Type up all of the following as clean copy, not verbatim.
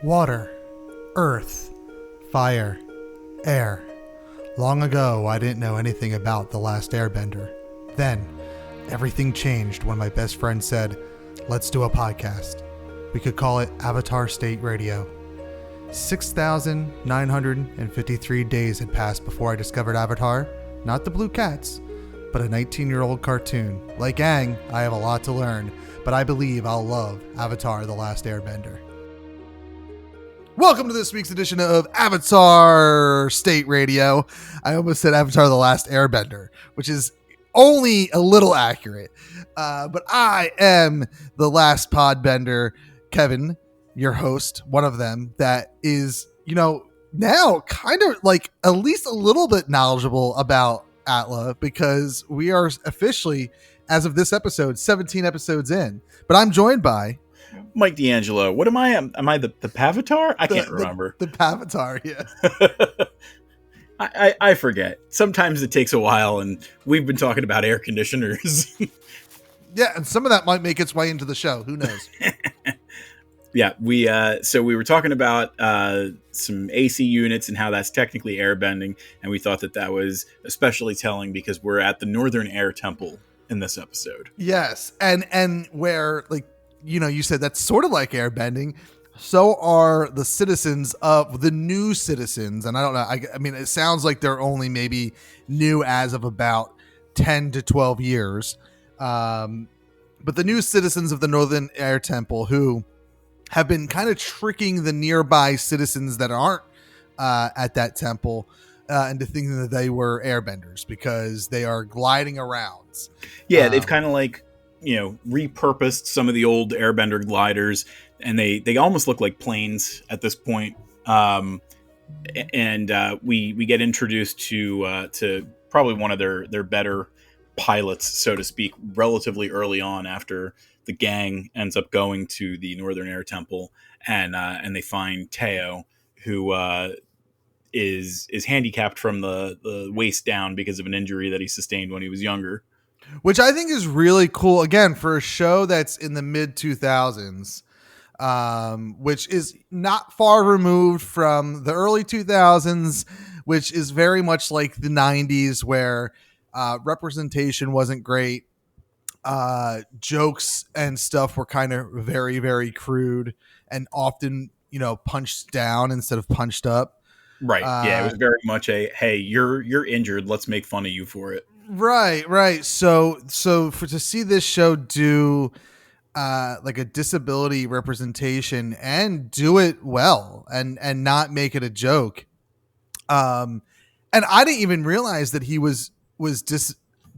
Water, earth, fire, air. Long ago, I didn't know anything about the last airbender. Then, everything changed when my best friend said, let's do a podcast. We could call it Avatar State Radio. 6,953 days had passed before I discovered Avatar. Not the Blue Cats, but a 19-year-old cartoon. Like Aang, I have a lot to learn, but I believe I'll love Avatar The Last Airbender. Welcome to this week's edition of Avatar State Radio. I almost said Avatar The Last Airbender, which is only a little accurate. But I am the last podbender, Kevin, your host, one of them, that is, now kind of like at least a little bit knowledgeable about Atla, because we are officially, as of this episode, 17 episodes in. But I'm joined by Mike D'Angelo. What am I? Am I the Pavatar? I can't remember. The Pavatar, yeah. I forget. Sometimes it takes a while, and we've been talking about air conditioners. Yeah, and some of that might make its way into the show. Who knows? Yeah, we were talking about some AC units and how that's technically airbending, and we thought that was especially telling because we're at the Northern Air Temple in this episode. Yes, and where, like, you said that's sort of like airbending. So are the citizens of the new citizens, and I don't know. I mean, it sounds like they're only maybe new as of about 10 to 12 years. But the new citizens of the Northern Air Temple who have been kind of tricking the nearby citizens that aren't at that temple into thinking that they were airbenders because they are gliding around. Yeah, they've kind of like, repurposed some of the old airbender gliders, and they almost look like planes at this point. And we get introduced to probably one of their better pilots, so to speak, relatively early on after the Gaang ends up going to the Northern Air Temple, and they find Taeo, who is handicapped from the waist down because of an injury that he sustained when he was younger. Which I think is really cool, again, for a show that's in the mid-2000s, which is not far removed from the early 2000s, which is very much like the 90s, where representation wasn't great. Jokes and stuff were kind of very, very crude and often, punched down instead of punched up. Right. Yeah, it was very much a, hey, you're injured, let's make fun of you for it. Right. So to see this show do like a disability representation and do it well and not make it a joke. And I didn't even realize that he was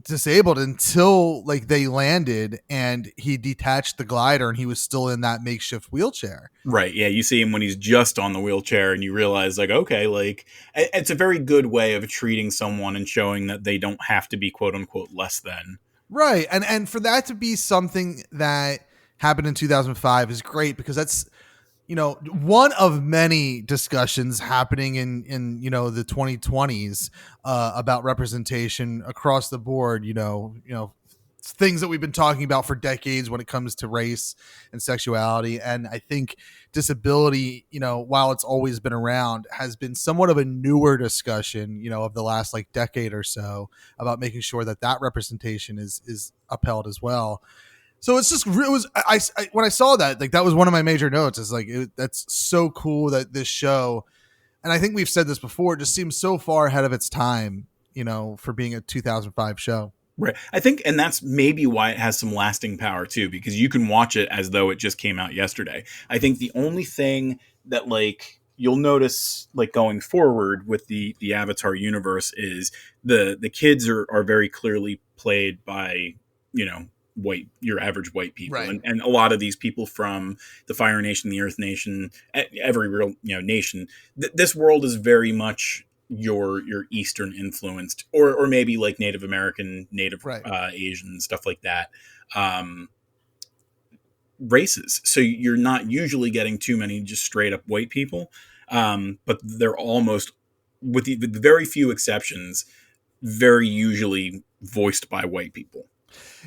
disabled until like they landed and he detached the glider and he was still in that makeshift wheelchair. Right. Yeah. You see him when he's just on the wheelchair and you realize, like, okay, like it's a very good way of treating someone and showing that they don't have to be quote unquote less than. Right. And for that to be something that happened in 2005 is great, because that's, one of many discussions happening in the 2020s about representation across the board, things that we've been talking about for decades when it comes to race and sexuality. And I think disability, while it's always been around, has been somewhat of a newer discussion, of the last like decade or so, about making sure that representation is upheld as well. So it's just, I when I saw that, like, that was one of my major notes, is like, that's so cool that this show, and I think we've said this before, just seems so far ahead of its time, for being a 2005 show. Right. I think, and that's maybe why it has some lasting power too, because you can watch it as though it just came out yesterday. I think the only thing that, like, you'll notice, like, going forward with the Avatar universe is the kids are very clearly played by, your average white people. Right. And a lot of these people from the Fire Nation, the Earth Nation, every real, nation, this world is very much your Eastern influenced, or maybe like Native American, Native, right. Asian, stuff like that, races. So you're not usually getting too many just straight up white people, but they're almost, with the very few exceptions, very usually voiced by white people.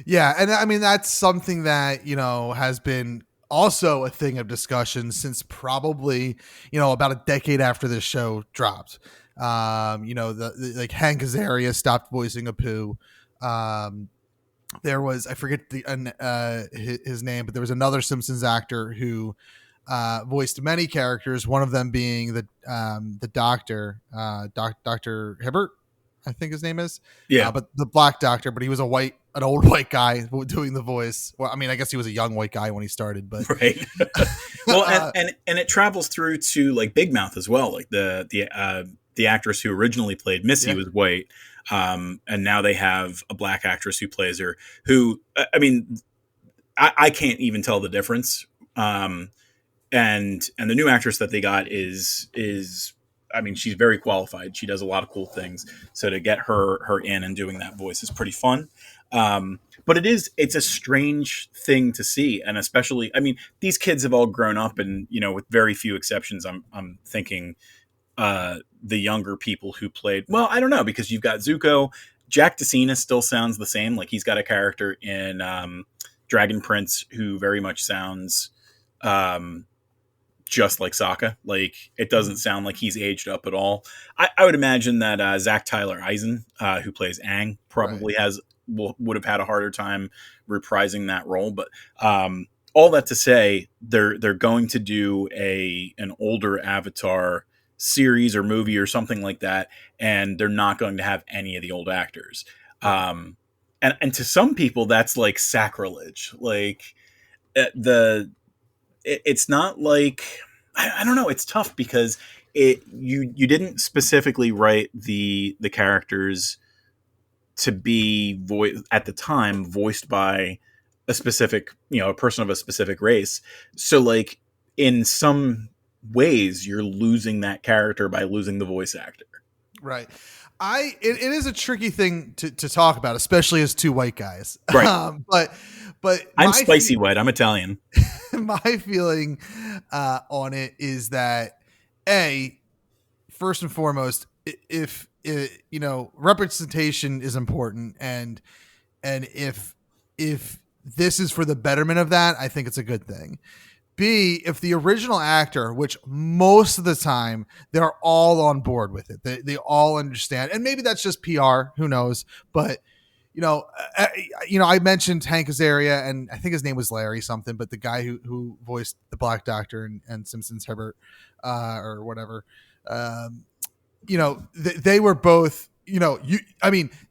Yeah, and I mean that's something that has been also a thing of discussion since probably, about a decade after this show dropped. The like Hank Azaria stopped voicing Apu. Um, there was, I forget his name, but there was another Simpsons actor who voiced many characters. One of them being the doctor, Dr. Hibbert, I think his name is. Yeah. But the black doctor, but he was an old white guy doing the voice. Well, I mean, I guess he was a young white guy when he started, but Right. Well, and it travels through to like Big Mouth as well. Like the actress who originally played Missy yeah, was white, and now they have a black actress who plays her. Who I mean, I can't even tell the difference. And the new actress that they got is I mean, she's very qualified. She does a lot of cool things. So to get her in and doing that voice is pretty fun. But it's a strange thing to see, and especially, I mean, these kids have all grown up, and with very few exceptions, I'm thinking the younger people who played. Well, I don't know, because you've got Zuko. Jack DeCina still sounds the same. Like he's got a character in Dragon Prince who very much sounds just like Sokka. Like it doesn't sound like he's aged up at all. I would imagine that Zach Tyler Eisen, who plays Aang, probably right. would have had a harder time reprising that role. But all that to say, they're going to do an older Avatar series or movie or something like that, and they're not going to have any of the old actors. And to some people, that's like sacrilege. Like it's not like I don't know. It's tough because you didn't specifically write the characters to be at the time voiced by a specific a person of a specific race. So like in some ways, you're losing that character by losing the voice actor. Right. It is a tricky thing to talk about, especially as two white guys. Right. But I'm spicy white. I'm Italian. my feeling on it is that first and foremost, if representation is important, and if this is for the betterment of that, I think it's a good thing. B, if the original actor, which most of the time they're all on board with it, they all understand, and maybe that's just PR, who knows? But I mentioned Hank Azaria, and I think his name was Larry something, but the guy who voiced the Black Doctor and Simpsons Herbert, or whatever, they were both,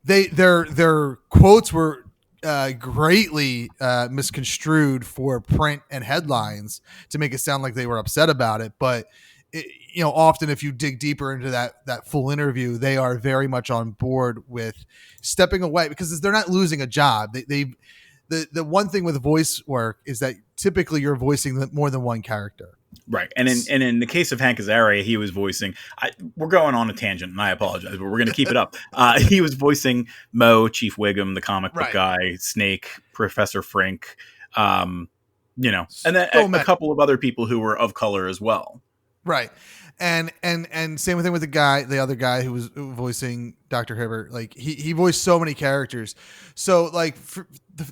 their quotes were greatly misconstrued for print and headlines to make it sound like they were upset about it. But often if you dig deeper into that full interview, they are very much on board with stepping away because they're not losing a job. The one thing with voice work is that typically you're voicing more than one character. Right. And in the case of Hank Azaria, he was voicing, we're going on a tangent and I apologize, but we're going to keep it up. He was voicing Mo, Chief Wiggum, the comic book guy, Snake, Professor Frink, and then a couple of other people who were of color as well. Right. And same thing with the other guy who was voicing Dr. Hibbert. Like he voiced so many characters. So like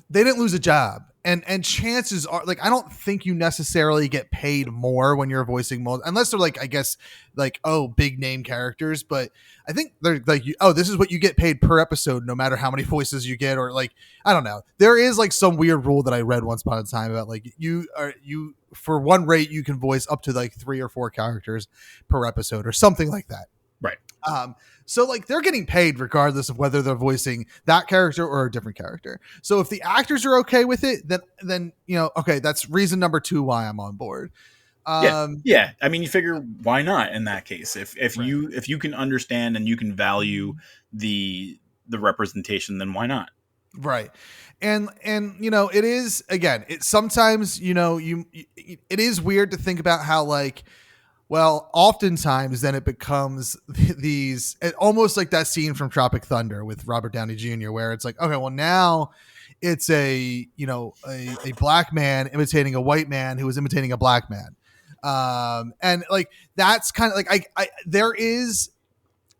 they didn't lose a job. And chances are, like, I don't think you necessarily get paid more when you're voicing unless they're like, I guess, like, big name characters. But I think they're like, this is what you get paid per episode, no matter how many voices you get, or like, I don't know. There is like some weird rule that I read once upon a time about like you for one rate you can voice up to like 3 or 4 characters per episode or something like that. Right. So like they're getting paid regardless of whether they're voicing that character or a different character. So if the actors are okay with it, then okay, that's reason number 2 why I'm on board. Yeah. I mean, you figure why not in that case? If you can understand and you can value the representation, then why not? Right. And it is, again, it sometimes it is weird to think about how like, well, oftentimes then it becomes these almost like that scene from Tropic Thunder with Robert Downey Jr., where it's like, okay, well now it's a black man imitating a white man who is imitating a black man. And like, that's kind of like,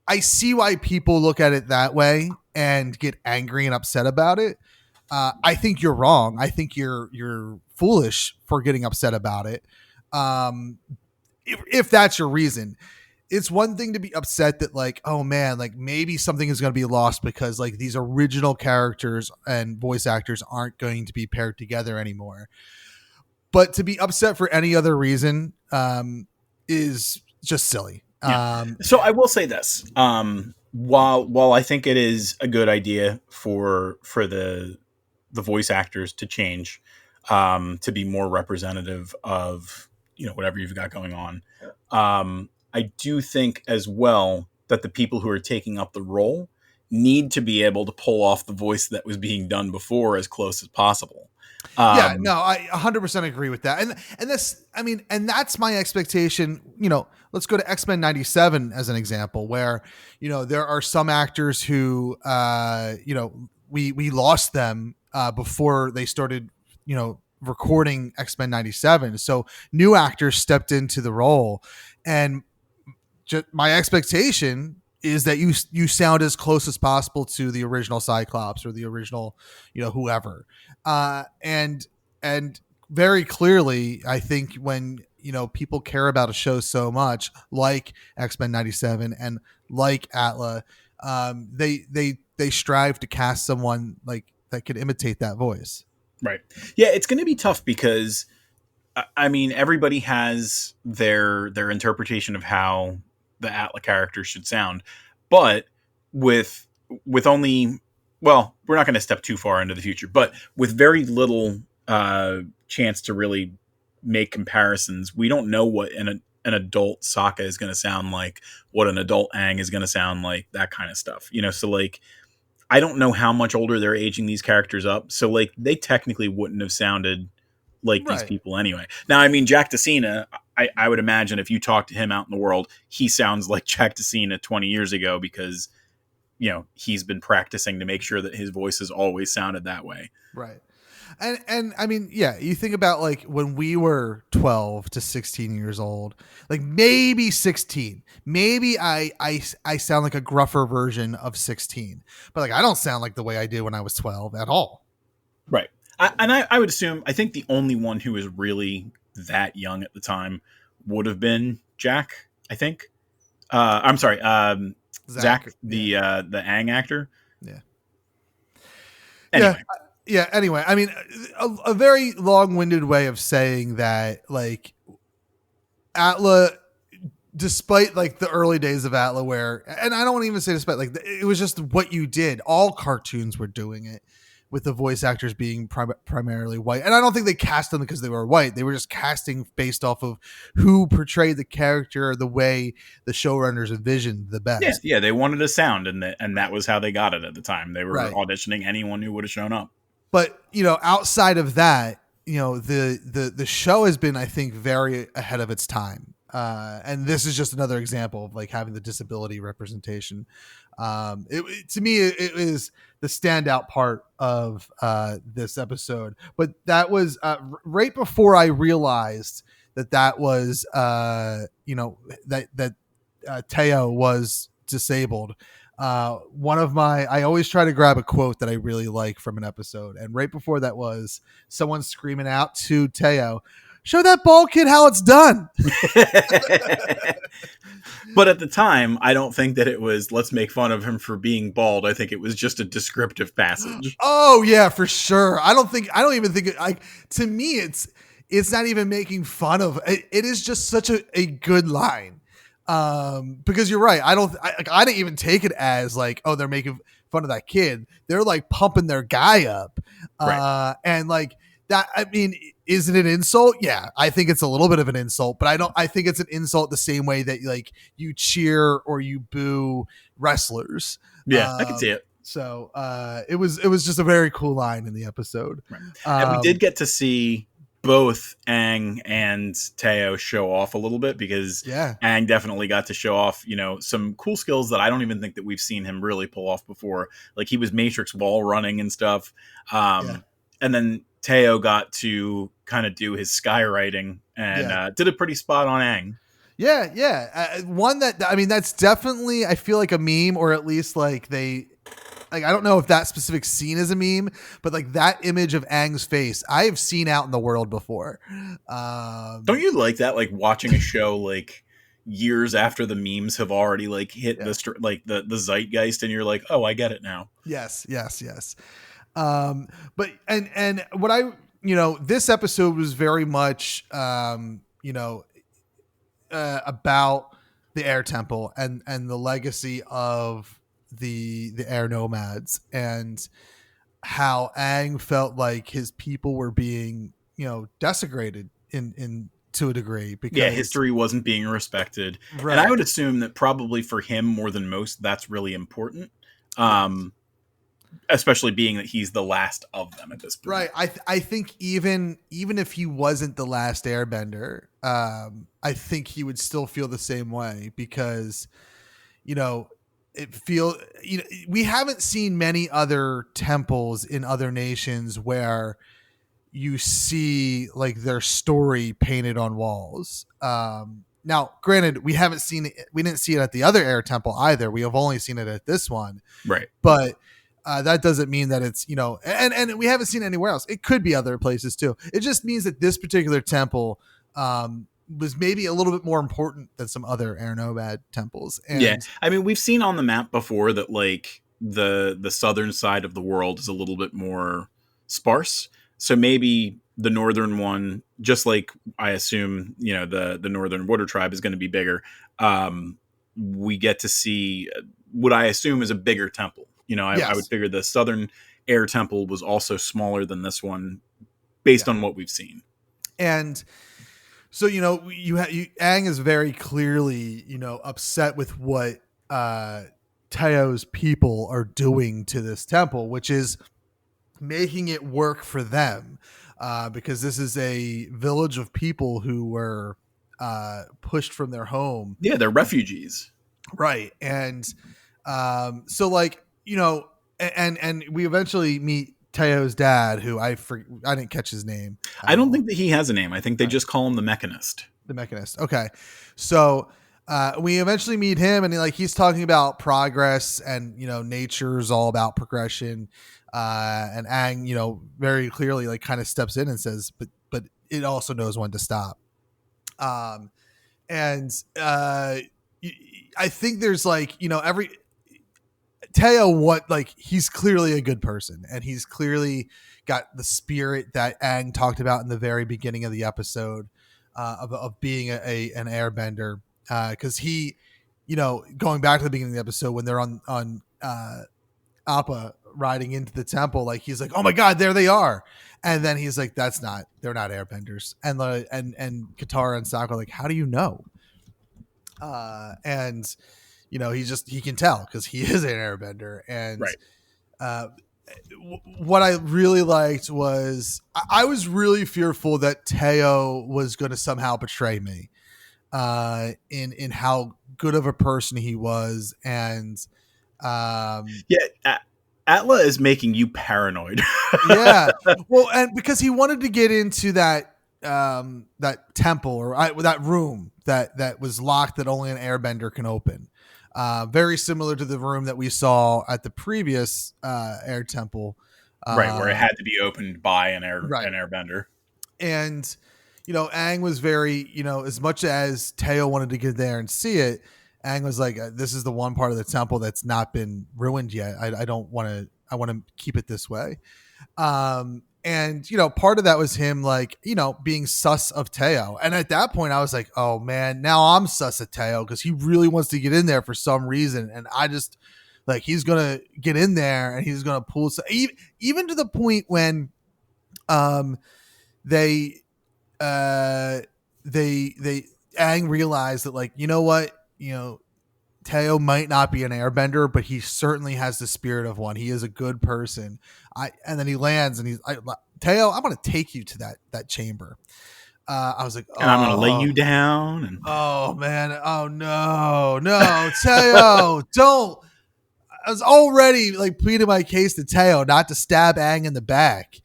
I see why people look at it that way and get angry and upset about it. I think you're wrong. I think you're foolish for getting upset about it. If that's your reason, it's one thing to be upset that like, oh man, like maybe something is going to be lost because like these original characters and voice actors aren't going to be paired together anymore. But to be upset for any other reason is just silly. Yeah. So I will say this: while I think it is a good idea for the voice actors to change, to be more representative of whatever you've got going on, I do think as well that the people who are taking up the role need to be able to pull off the voice that was being done before as close as possible. Yeah, no, I 100% agree with that. And this, I mean, and that's my expectation. Let's go to X-Men 97 as an example where, there are some actors who, we lost them before they started, recording X-Men 97. So new actors stepped into the role, and my expectation is that you sound as close as possible to the original Cyclops or the original, whoever. And very clearly, I think when people care about a show so much, like X-Men 97 and like Atla, they strive to cast someone like that could imitate that voice. Right. Yeah, it's going to be tough because I mean everybody has their interpretation of how the Atla character should sound, but with only, well, we're not going to step too far into the future, but with very little chance to really make comparisons, we don't know what an adult Sokka is going to sound like, what an adult Aang is going to sound like, that kind of stuff. So like, I don't know how much older they're aging these characters up, so like they technically wouldn't have sounded like these people anyway. Now, I mean, Jack Tessina, I would imagine if you talk to him out in the world, he sounds like Jack Tessina 20 years ago because, he's been practicing to make sure that his voice has always sounded that way. Right. And I mean, yeah, you think about like when we were 12 to 16 years old, like maybe 16, maybe I sound like a gruffer version of 16, but like I don't sound like the way I did when I was 12 at all. Right. I would assume, I think the only one who was really that young at the time would have been Jack, I think. I'm sorry, Zach, the Aang actor. Yeah. Anyway. Yeah. Anyway, I mean, a very long-winded way of saying that, like, Atla, despite like the early days of Atla, where, and I don't want to even say despite, like, it was just what you did. All cartoons were doing it, with the voice actors being primarily white. And I don't think they cast them because they were white. They were just casting based off of who portrayed the character the way the showrunners envisioned the best. Yeah, they wanted a sound, and that was how they got it at the time. They were auditioning anyone who would have shown up. But, outside of that, the show has been, I think, very ahead of its time. And this is just another example of like having the disability representation. To me, it was the standout part of this episode. But that was right before I realized that was that Taeo was disabled. I always try to grab a quote that I really like from an episode, and right before that was someone screaming out to Taeo, "Show that bald kid how it's done." But at the time, I don't think that it was, let's make fun of him for being bald. I think it was just a descriptive passage. Oh yeah, for sure. I don't even think like, to me, it's not even making fun of it. It is just such a good line. Because you're right. I didn't even take it as like, oh, they're making fun of that kid. They're like pumping their guy up. Right. And like that, I mean, is it an insult? Yeah, I think it's a little bit of an insult, but I think it's an insult the same way that like you cheer or you boo wrestlers. Yeah, I can see it. So it was just a very cool line in the episode. Right. And we did get to see both Aang and Taeo show off a little bit, because Aang definitely got to show off, some cool skills that I don't even think that we've seen him really pull off before. Like he was Matrix wall running and stuff. And then Taeo got to kind of do his skywriting and did a pretty spot on Aang. Yeah. One that, I mean, that's definitely, I feel like a meme, or at least like they like, I don't know if that specific scene is a meme, but like that image of Aang's face, I have seen out in the world before. Don't you like that? Like watching a show like years after the memes have already like hit Yeah. the zeitgeist, and you're like, oh, I get it now. Yes. But and what I, this episode was very much, about the air temple and the legacy of the air nomads, and how Aang felt like his people were being, desecrated in to a degree, Yeah, because history wasn't being respected. right. And I would assume that probably for him more than most, that's really important. Especially being that he's the last of them at this point. Right. I think even if he wasn't the last airbender, I think he would still feel the same way, because, we haven't seen many other temples in other nations where you see like their story painted on walls. Now, granted, we didn't see it at the other air temple either. We have only seen it at this one. Right. But that doesn't mean that it's, and we haven't seen it anywhere else. It could be other places too. It just means that this particular temple was maybe a little bit more important than some other air nomad temples. And yeah. I mean, we've seen on the map before that like the southern side of the world is a little bit more sparse. So maybe the northern one, just like I assume, the northern water tribe is going to be bigger. We get to see what I assume is a bigger temple. I would figure the southern air temple was also smaller than this one based on what we've seen. And so, Aang is very clearly, upset with what Taeo's people are doing to this temple, which is making it work for them, because this is a village of people who were pushed from their home. Yeah, they're refugees. Right. And so like, and we eventually meet Taeo's dad, who I didn't catch his name. I don't think that he has a name. I think they just call him the Mechanist. The Mechanist. Okay. So we eventually meet him, and he's talking about progress, and nature is all about progression. And Aang, very clearly like kind of steps in and says, but it also knows when to stop. And I think there's like, Taeo, he's clearly a good person, and he's clearly got the spirit that Aang talked about in the very beginning of the episode, of being an airbender. Cause he, going back to the beginning of the episode when they're on Appa riding into the temple, like he's like, oh my God, there they are. And then he's like, they're not airbenders. And Katara and Sokka are like, how do you know? And he can tell because he is an airbender. And right. What I really liked was I was really fearful that Taeo was going to somehow betray me, in how good of a person he was. And Atla is making you paranoid. Yeah. Well, and because he wanted to get into that temple or that room that was locked, that only an airbender can open. Very similar to the room that we saw at the previous air temple. Right, where it had to be opened by an airbender. And, Aang was very, as much as Taeo wanted to get there and see it, Aang was like, this is the one part of the temple that's not been ruined yet. I want to keep it this way. And, part of that was him, being sus of Taeo. And at that point I was like, oh man, now I'm sus of Taeo, because he really wants to get in there for some reason. And I just he's going to get in there and he's going to pull, even to the point when, they Aang realized that what, Taeo might not be an airbender, but he certainly has the spirit of one. He is a good person. And then he lands and Taeo, I'm going to take you to that chamber. I was like, and I'm going to lay you down. And oh man. Oh no, Taeo, don't. I was already pleading my case to Taeo not to stab Aang in the back.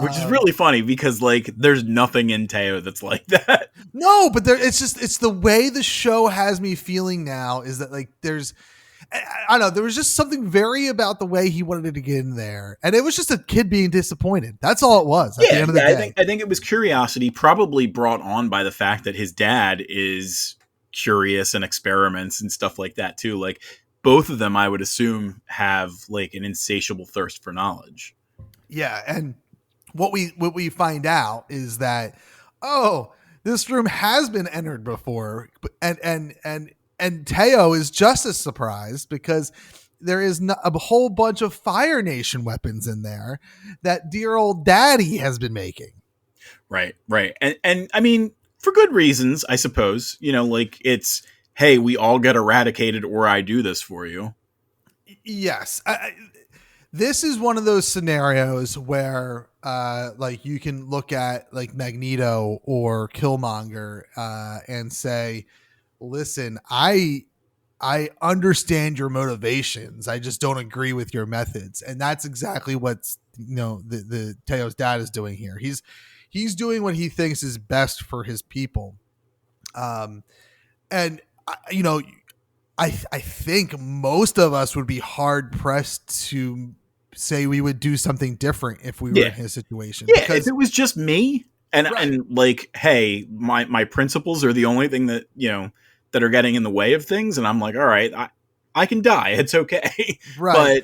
Which is really funny because there's nothing in Taeo that's like that. No, but it's the way the show has me feeling now is that there's, I don't know. There was just something very about the way he wanted to get in there, and it was just a kid being disappointed. That's all it was at the end of the day. I think it was curiosity, probably brought on by the fact that his dad is curious and experiments and stuff like that too. Like both of them, I would assume, have like an insatiable thirst for knowledge. Yeah, and what we find out is that this room has been entered before, and Taeo is just as surprised because there is a whole bunch of Fire Nation weapons in there that dear old daddy has been making. Right. And I mean, for good reasons, I suppose. Like it's, hey, we all get eradicated or I do this for you. Yes. This is one of those scenarios where like you can look at like Magneto or Killmonger and say, listen, I understand your motivations. I just don't agree with your methods. And that's exactly what's, the Taeo's dad is doing here. He's doing what he thinks is best for his people. And I think most of us would be hard pressed to say we would do something different if we were in his situation. Yeah, because if it was just me and like, hey, my principles are the only thing that, that are getting in the way of things. And I'm like, all right, I can die. It's okay. Right.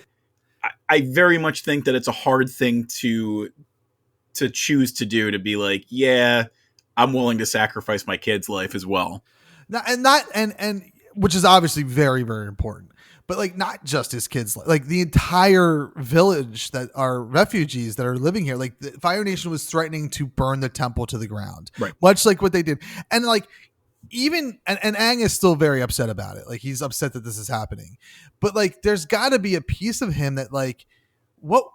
But I very much think that it's a hard thing to choose to do, to be like, yeah, I'm willing to sacrifice my kid's life as well. And which is obviously very, very important, but like not just his kids, like the entire village that are refugees that are living here. Like the Fire Nation was threatening to burn the temple to the ground, right? Much like what they did. And like, even and Aang is still very upset about it. Like he's upset that this is happening, but like there's got to be a piece of him that like, what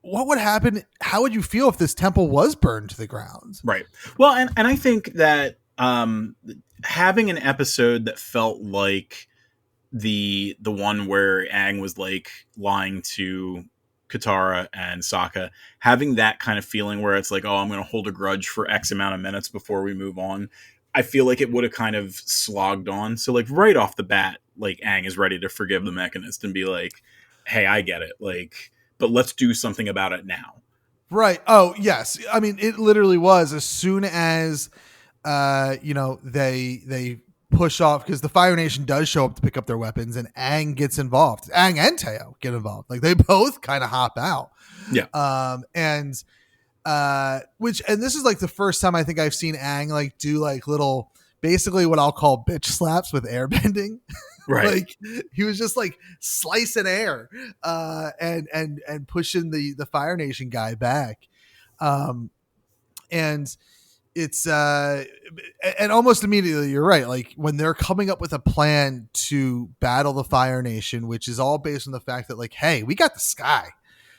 would happen? How would you feel if this temple was burned to the ground? Right. Well, and I think that having an episode that felt like the one where Aang was like lying to Katara and Sokka, having that kind of feeling where it's like, oh, I'm going to hold a grudge for X amount of minutes before we move on. I feel like it would have kind of slogged on. So like right off the bat, like Aang is ready to forgive the Mechanist and be like, hey, I get it. Like, but let's do something about it now. Right. Oh, yes. I mean, it literally was as soon as, they push off, because the Fire Nation does show up to pick up their weapons and Aang gets involved. Aang and Taeo get involved. Like they both kind of hop out. Yeah. And this is like the first time I think I've seen Aang like do like little, basically what I'll call bitch slaps with airbending. Right. Like he was just like slicing air and pushing the Fire Nation guy back. And it's and almost immediately you're right, like when they're coming up with a plan to battle the Fire Nation, which is all based on the fact that like, hey, we got the sky,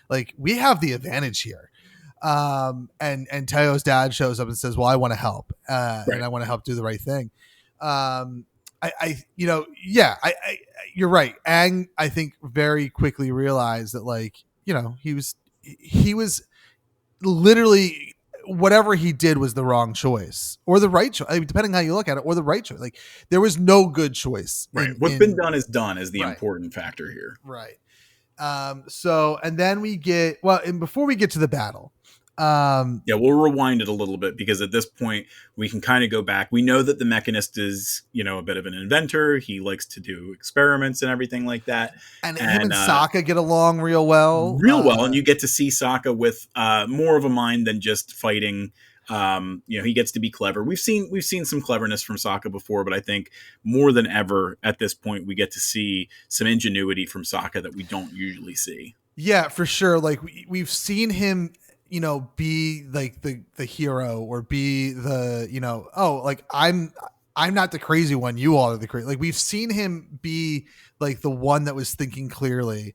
like we have the advantage here. And Taeo's dad shows up and says, well, I want to help and I want to help do the right thing. You're right. Aang, I think, very quickly realized that, like, he was literally, whatever he did was the wrong choice or the right choice, depending how you look at it, or the right choice. Like, there was no good choice. Right. What's been done is done is the important factor here. Right. So, and then we get, and before we get to the battle, we'll rewind it a little bit, because at this point we can kind of go back. We know that the Mechanist is, a bit of an inventor. He likes to do experiments and everything like that. And him and Sokka get along real well. And you get to see Sokka with more of a mind than just fighting. He gets to be clever. We've seen some cleverness from Sokka before, but I think more than ever at this point we get to see some ingenuity from Sokka that we don't usually see. Yeah, for sure. Like we've seen him, be like the hero, or be the, like I'm not the crazy one. You all are the crazy. Like we've seen him be like the one that was thinking clearly.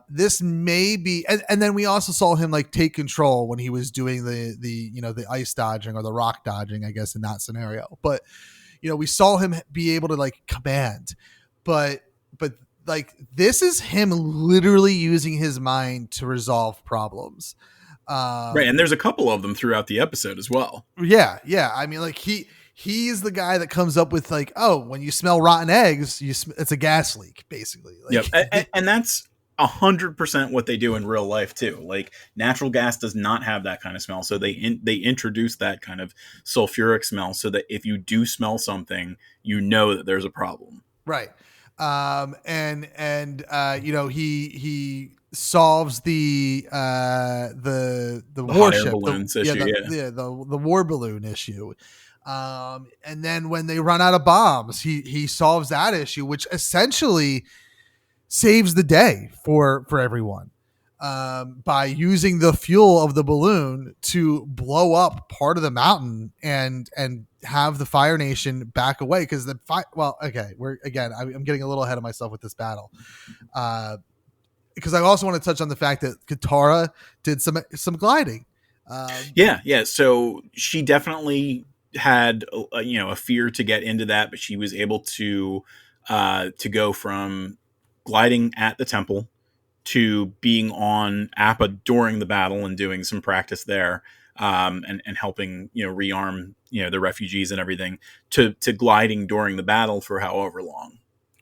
This may be, and then we also saw him like take control when he was doing the ice dodging or the rock dodging, I guess, in that scenario. But, we saw him be able to like command, but like this is him literally using his mind to resolve problems. Right. And there's a couple of them throughout the episode as well. Yeah. I mean, like he he's the guy that comes up with like, oh, when you smell rotten eggs, it's a gas leak, basically. Yep, Like, and that's 100% what they do in real life too. Like natural gas does not have that kind of smell, so they introduce that kind of sulfuric smell so that if you do smell something, you know that there's a problem. right. And you know, he solves the The hot air warship, balloons issue, yeah. the war balloon issue. And then when they run out of bombs, he solves that issue, which essentially saves the day for everyone, by using the fuel of the balloon to blow up part of the mountain and have the Fire Nation back away, because the well, okay, I'm getting a little ahead of myself with this battle, because I also want to touch on the fact that Katara did some gliding. Yeah. So she definitely had a fear to get into that, but she was able to go from gliding at the temple to being on Appa during the battle and doing some practice there, and helping rearm the refugees and everything, to gliding during the battle for however long.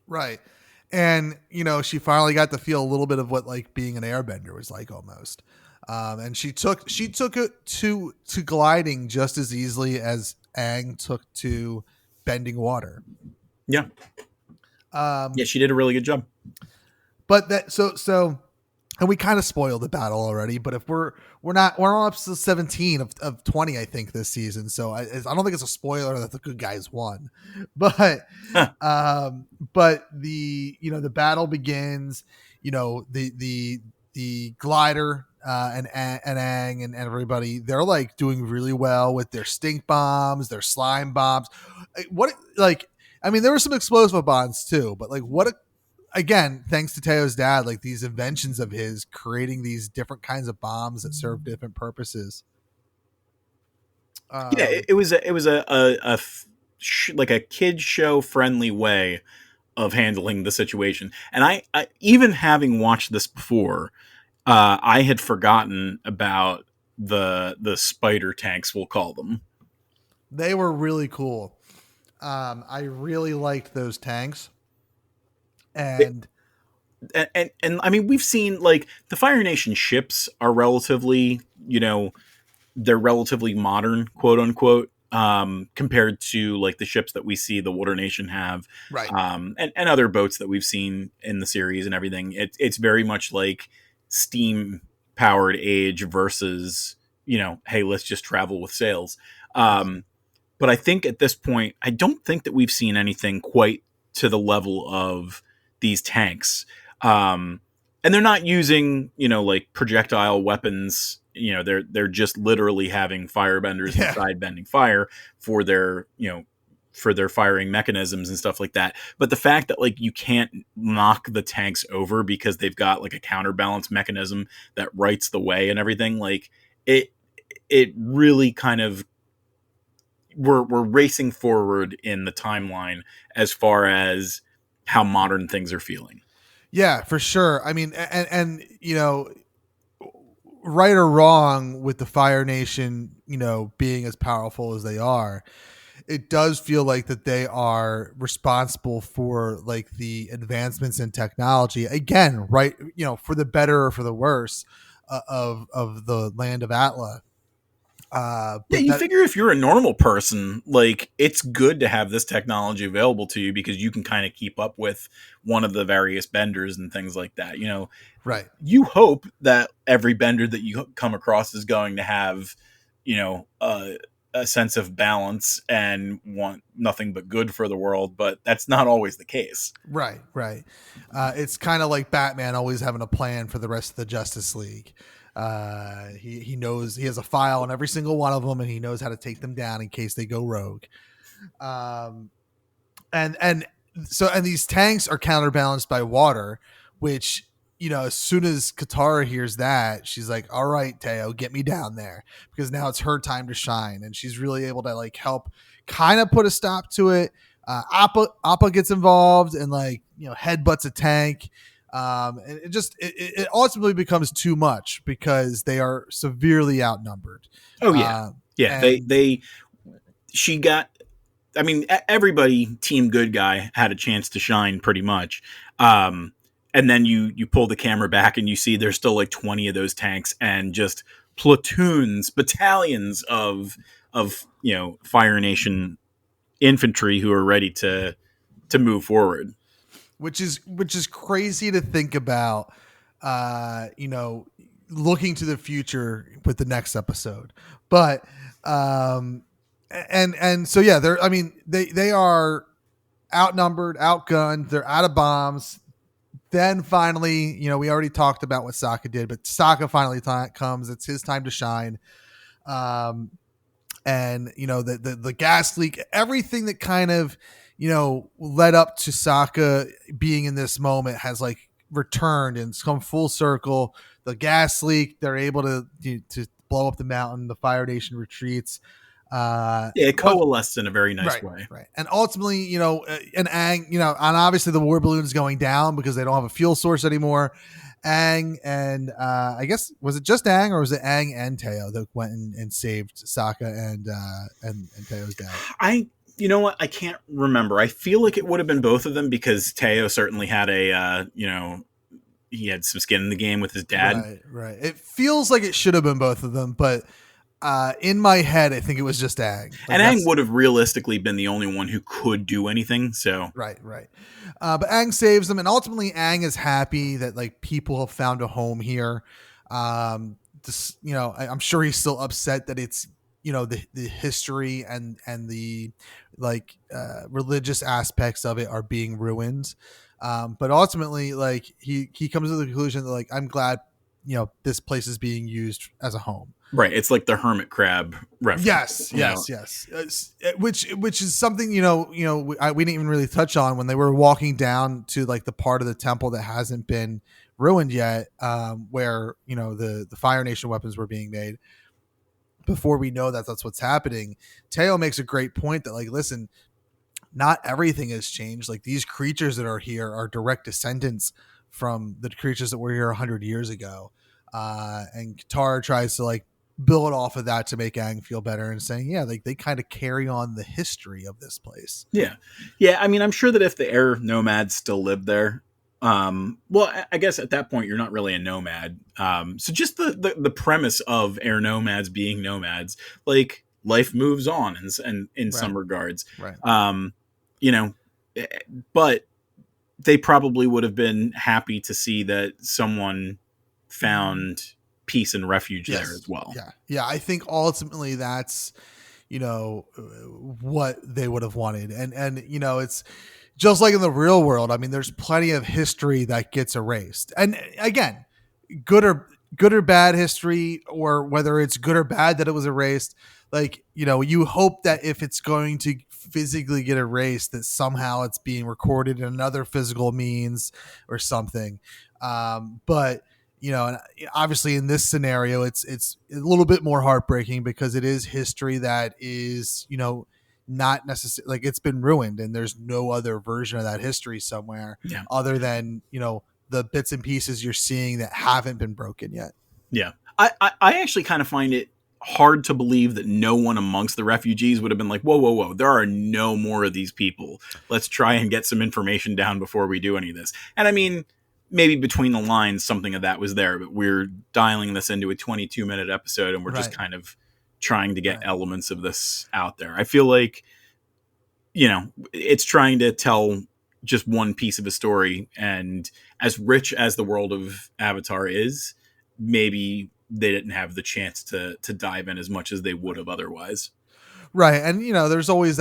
Right. And she finally got to feel a little bit of what like being an airbender was like, almost. And she took it to gliding just as easily as Aang took to bending water. Yeah. Yeah, she did a really good job. But so and we kind of spoiled the battle already, but if we're on episode 17 of 20, I think, this season. So I don't think it's a spoiler that the good guys won, but but the battle begins. The glider, and Aang and everybody, they're like doing really well with their stink bombs, their slime bombs. I mean, there were some explosive bombs too, but like again, thanks to Taeo's dad, like these inventions of his creating these different kinds of bombs that serve different purposes. Yeah, it was like a kid show friendly way of handling the situation. And I even having watched this before, I had forgotten about the spider tanks, we'll call them. They were really cool. I really liked those tanks. And I mean, we've seen like the Fire Nation ships are relatively, they're relatively modern, quote unquote, compared to like the ships that we see the Water Nation have, right. And other boats that we've seen in the series and everything. It's very much like steam powered age versus, hey, let's just travel with sails. But I think at this point, I don't think that we've seen anything quite to the level of these tanks. And they're not using, like projectile weapons. They're just literally having firebenders inside bending fire for their, for their firing mechanisms and stuff like that. But the fact that like you can't knock the tanks over because they've got like a counterbalance mechanism that rights the way and everything, like it really kind of, we're racing forward in the timeline as far as how modern things are feeling. Yeah, for sure. I mean, and right or wrong with the Fire Nation, being as powerful as they are, it does feel like that they are responsible for like the advancements in technology again, right? For the better or for the worse, of the land of Atla. Yeah, you figure if you're a normal person, like it's good to have this technology available to you because you can kind of keep up with one of the various benders and things like that. Right. You hope that every bender that you come across is going to have, a sense of balance and want nothing but good for the world, but that's not always the case. Right. It's kind of like Batman always having a plan for the rest of the Justice League. He knows he has a file on every single one of them, and he knows how to take them down in case they go rogue. And these tanks are counterbalanced by water, which, as soon as Katara hears that, she's like, all right, Taeo, get me down there, because now it's her time to shine. And she's really able to like help kind of put a stop to it. Appa gets involved and like, headbutts a tank. And it ultimately becomes too much because they are severely outnumbered. Oh yeah. Yeah. She got I mean, everybody, Team Good Guy, had a chance to shine pretty much. And then you pull the camera back and you see there's still like 20 of those tanks and just platoons, battalions of Fire Nation infantry who are ready to move forward. Which is crazy to think about. Looking to the future with the next episode, but and so yeah, they're. I mean, they are outnumbered, outgunned. They're out of bombs. Then finally, we already talked about what Sokka did, but Sokka finally comes. It's his time to shine. And the gas leak, everything that kind of led up to Sokka being in this moment has like returned and it's come full circle. The gas leak, they're able to blow up the mountain. The Fire Nation retreats. It coalesced in a very nice way. Right. And ultimately, and Aang, and obviously the war balloon is going down because they don't have a fuel source anymore. Aang and I guess, was it just Aang or was it Aang and Taeo that went and saved Sokka and Taeo's dad? You know what? I can't remember. I feel like it would have been both of them because Taeo certainly had he had some skin in the game with his dad. Right. It feels like it should have been both of them, but in my head, I think it was just Aang. And Aang would have realistically been the only one who could do anything. So right. But Aang saves them, and ultimately Aang is happy that like people have found a home here. I'm sure he's still upset that it's the history and the like religious aspects of it are being ruined. But ultimately, like he comes to the conclusion that like I'm glad this place is being used as a home. Right, it's like the hermit crab reference. Yes. Which is something we didn't even really touch on when they were walking down to like the part of the temple that hasn't been ruined yet, where the Fire Nation weapons were being made. Before we know that's what's happening, Taeo makes a great point that like, listen, not everything has changed. Like these creatures that are here are direct descendants from the creatures that were here 100 years ago. And Katara tries to like build off of that to make Aang feel better and saying, yeah, like they kind of carry on the history of this place. Yeah. I mean, I'm sure that if the air nomads still lived there, well, I guess at that point you're not really a nomad. So just the premise of air nomads being nomads, like life moves on and in some regards, right. But they probably would have been happy to see that someone found peace and refuge there as well. Yeah. I think ultimately that's, what they would have wanted. And, it's just like in the real world. I mean, there's plenty of history that gets erased. And again, good or bad history, or whether it's good or bad that it was erased. Like, you hope that if it's going to physically get erased, that somehow it's being recorded in another physical means or something. But and obviously in this scenario, it's a little bit more heartbreaking because it is history that is, not necessarily like it's been ruined and there's no other version of that history somewhere other than, the bits and pieces you're seeing that haven't been broken yet. Yeah. I actually kind of find it hard to believe that no one amongst the refugees would have been like, whoa, there are no more of these people. Let's try and get some information down before we do any of this. And I mean, maybe between the lines, something of that was there, but we're dialing this into a 22-minute episode and we're just kind of trying to get elements of this out there. I feel like, it's trying to tell just one piece of a story, and as rich as the world of Avatar is, maybe they didn't have the chance to dive in as much as they would have otherwise. Right. And, there's always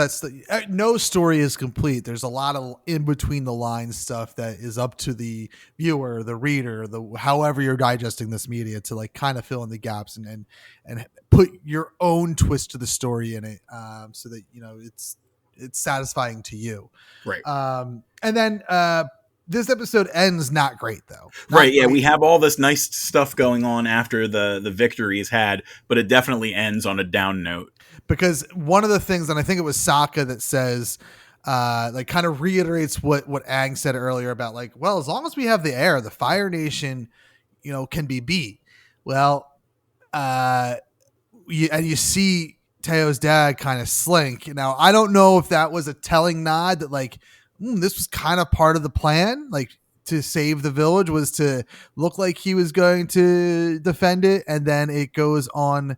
no story is complete. There's a lot of in between the lines stuff that is up to the viewer, the reader, however you're digesting this media to like kind of fill in the gaps and put your own twist to the story in it. So that, it's satisfying to you. Right. And then, this episode ends not great though. Yeah, we have all this nice stuff going on after the victory is had, but it definitely ends on a down note. Because one of the things, and I think it was Sokka that says, like kind of reiterates what Aang said earlier about like, well, as long as we have the air, the Fire Nation, can be beat. Well, you see Taeo's dad kind of slink. Now, I don't know if that was a telling nod that like this was kind of part of the plan, like to save the village was to look like he was going to defend it, and then it goes on,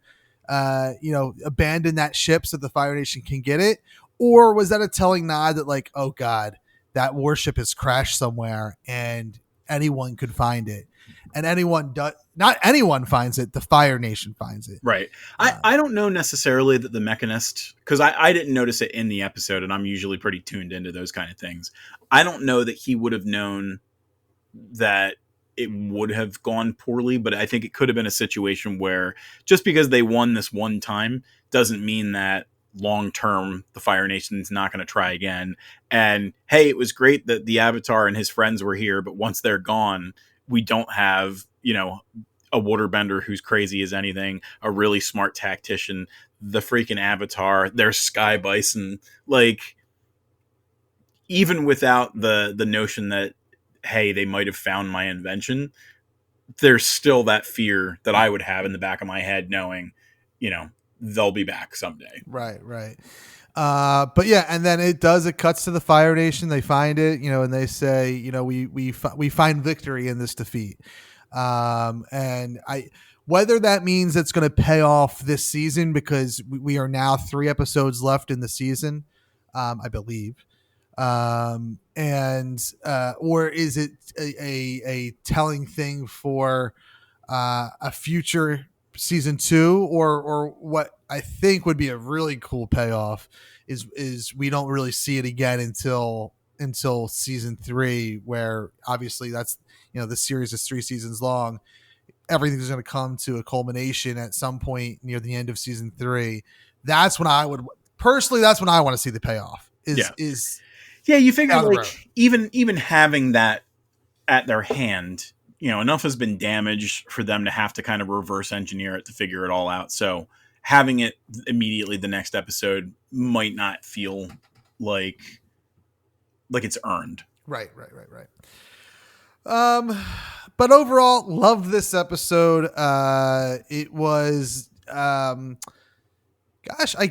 abandon that ship so the Fire Nation can get it, or was that a telling nod that like, oh God, that warship has crashed somewhere and anyone could find it, and not anyone finds it, the Fire Nation finds it. Right. I don't know necessarily that the Mechanist, because I didn't notice it in the episode, and I'm usually pretty tuned into those kind of things. I don't know that he would have known that it would have gone poorly, but I think it could have been a situation where just because they won this one time doesn't mean that long term the Fire Nation's not going to try again. And hey, it was great that the Avatar and his friends were here, but once they're gone, we don't have, a waterbender who's crazy as anything, a really smart tactician, the freaking Avatar, their Sky Bison. Like, even without the notion that, hey, they might have found my invention, there's still that fear that I would have in the back of my head knowing, they'll be back someday. Right. But yeah, and then it cuts to the Fire Nation. They find it, and they say, we find victory in this defeat. And whether that means it's going to pay off this season, because we are now 3 episodes left in the season, I believe. Or is it a telling thing for a future season 2, or what I think would be a really cool payoff is we don't really see it again until season 3, where obviously that's, the series is 3 seasons long. Everything's going to come to a culmination at some point near the end of season 3. That's when I would personally, that's when I want to see the payoff Yeah, you figure like even having that at their hand, enough has been damaged for them to have to kind of reverse engineer it to figure it all out. So having it immediately the next episode might not feel like it's earned. Right. But overall, loved this episode. It was, I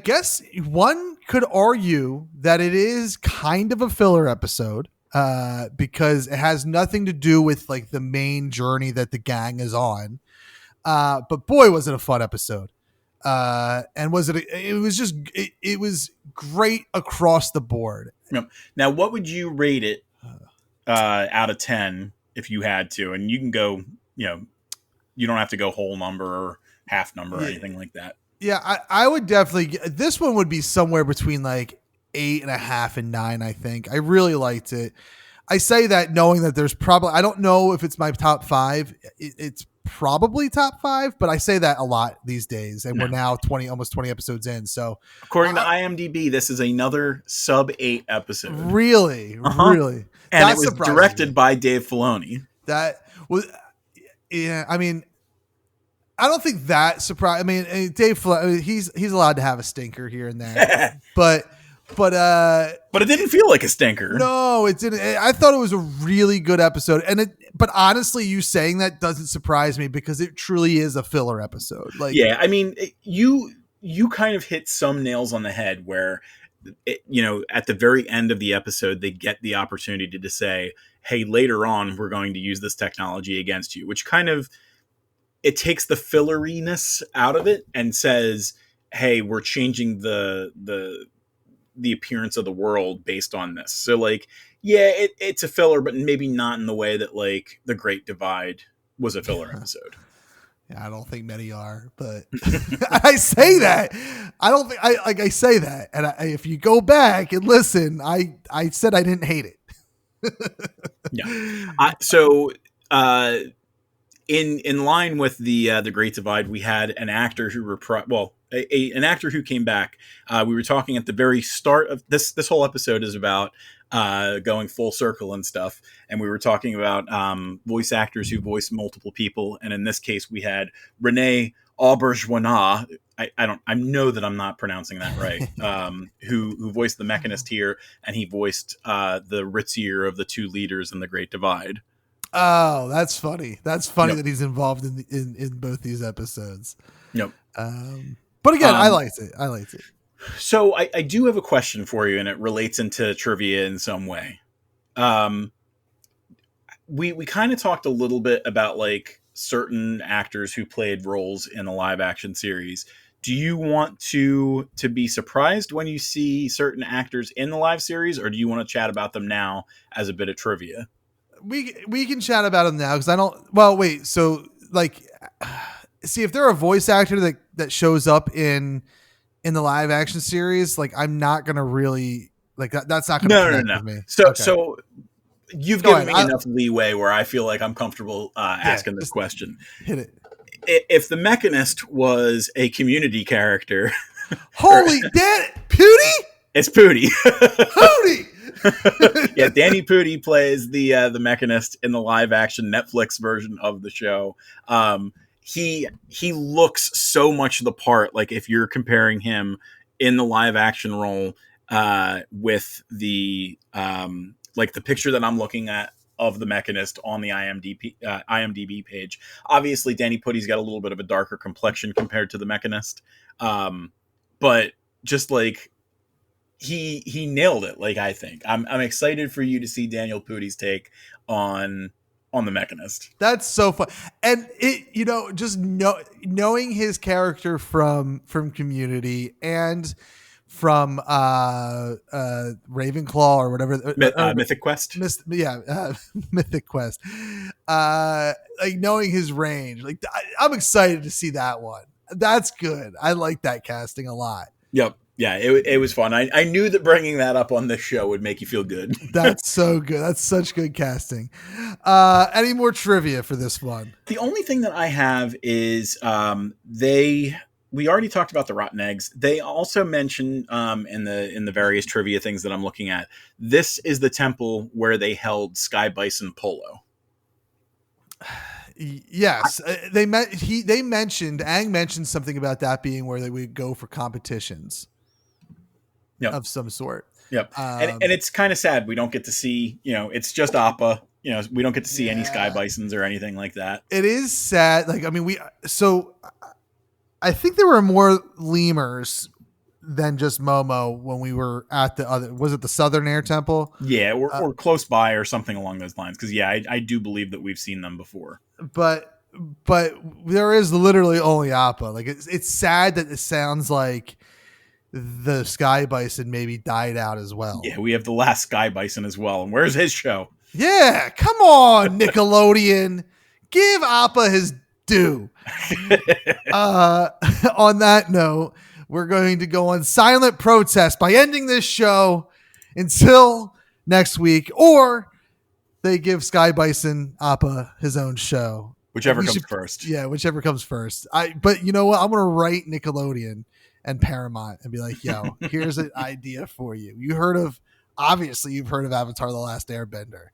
guess one could argue that it is kind of a filler episode, because it has nothing to do with like the main journey that the Gaang is on. But boy, was it a fun episode. And it was great across the board. Now, what would you rate it out of 10 if you had to? And you can go, you don't have to go whole number or half number or anything like that. Yeah, I would definitely. This one would be somewhere between like 8.5 and 9. I think I really liked it. I say that knowing that there's probably, I don't know if it's my top 5. It's probably top 5, but I say that a lot these days, and we're now almost 20 episodes in. So according to IMDb, this is another sub 8 episode. Really, really, and that it was directed by Dave Filoni. That was, yeah. I mean, I don't think that surprised. I mean, Dave Filoni, he's allowed to have a stinker here and there, but it didn't feel like a stinker. No, it didn't. I thought it was a really good episode, but honestly, you saying that doesn't surprise me, because it truly is a filler episode. Like, yeah, I mean, you kind of hit some nails on the head where, at the very end of the episode, they get the opportunity to say, "Hey, later on, we're going to use this technology against you," which kind of, it takes the filleriness out of it and says, "Hey, we're changing the appearance of the world based on this." So like, yeah, it's a filler, but maybe not in the way that like The Great Divide was a filler episode. Yeah, I don't think many are, but I say that. I don't think I say that. And if you go back and listen, I said I didn't hate it. Yeah. In line with the Great Divide, we had an actor who an actor who came back. We were talking at the very start of this whole episode is about going full circle and stuff, and we were talking about voice actors who voice multiple people, and in this case we had Rene Auberjonois. I know that I'm not pronouncing that right. Who voiced the Mechanist here, and he voiced the ritzier of the two leaders in the Great Divide. Oh, that's funny. That's funny Yep. that he's involved in both these episodes. Yep. But again, I liked it. So I do have a question for you, and it relates into trivia in some way. We kind of talked a little bit about like certain actors who played roles in a live action series. Do you want to be surprised when you see certain actors in the live series, or do you want to chat about them now as a bit of trivia? We can chat about them now because I don't. Well, wait. So like, see if they're a voice actor that shows up in the live action series, like I'm not gonna really like that. That's not gonna connect with me. So you've Go given ahead. me enough leeway where I feel like I'm comfortable asking this question. Hit it. If the Mechanist was a Community character, holy Pooty! It's Pooty. Pooty. Yeah, Danny Pooty plays the Mechanist in the live action Netflix version of the show. He looks so much the part. Like if you're comparing him in the live action role with the like the picture that I'm looking at of the Mechanist on the IMDb page. Obviously, Danny Pooty's got a little bit of a darker complexion compared to the Mechanist, but just like he nailed it. Like I think I'm excited for you to see Daniel Pooty's take on the Mechanist. That's so fun, and it just knowing his character from Community and from Ravenclaw or whatever, Mythic Quest. Mythic Quest. Like knowing his range, like I'm excited to see that one. That's good. I like that casting a lot. Yep. Yeah, it was fun. I knew that bringing that up on this show would make you feel good. That's so good. That's such good casting. Any more trivia for this one? The only thing that I have is we already talked about the rotten eggs. They also mention in the various trivia things that I'm looking at, this is the temple where they held Sky Bison polo. Yes, Aang mentioned something about that being where they would go for competitions. Yep. Of some sort. Yep. And it's kind of sad we don't get to see, it's just Appa. We don't get to see any Sky Bisons or anything like that. It is sad. Like, I mean, I think there were more lemurs than just Momo when we were at was it the Southern Air Temple? Yeah, or close by or something along those lines. Because, I do believe that we've seen them before. But there is literally only Appa. Like, it's sad that it sounds like the Sky Bison maybe died out as well. Yeah, we have the Last Sky Bison as well. And where's his show? Yeah, come on, Nickelodeon. Give Appa his due. On that note, we're going to go on silent protest by ending this show until next week, or they give Sky Bison Appa his own show. Whichever comes first. Yeah, whichever comes first. But you know what? I'm going to write Nickelodeon and Paramount and be like, yo, here's an idea for you. You've heard of Avatar: The Last Airbender.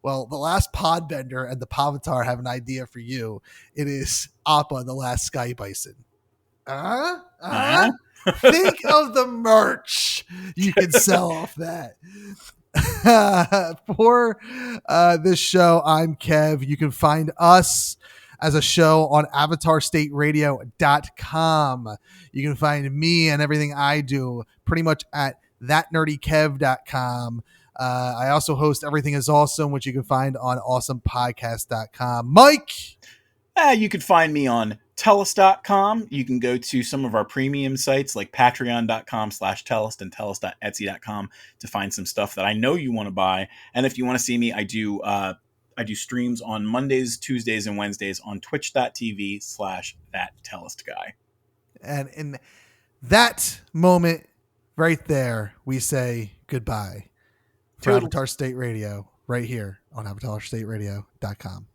Well, the last Podbender and the Pavatar have an idea for you. It is Appa, the Last Sky Bison. Think of the merch you can sell off that. For this show, I'm Kev. You can find us as a show on avatarstateradio.com. You can find me and everything I do pretty much at thatnerdykev.com. I also host Everything is Awesome, which you can find on awesomepodcast.com. Mike? You can find me on Tellus.com. You can go to some of our premium sites like patreon.com/Tellus and Tellus.etsy.com to find some stuff that I know you want to buy. And if you want to see me, I do streams on Mondays, Tuesdays, and Wednesdays on twitch.tv/thattellustguy. And in that moment right there, we say goodbye for Avatar State Radio right here on avatarstateradio.com.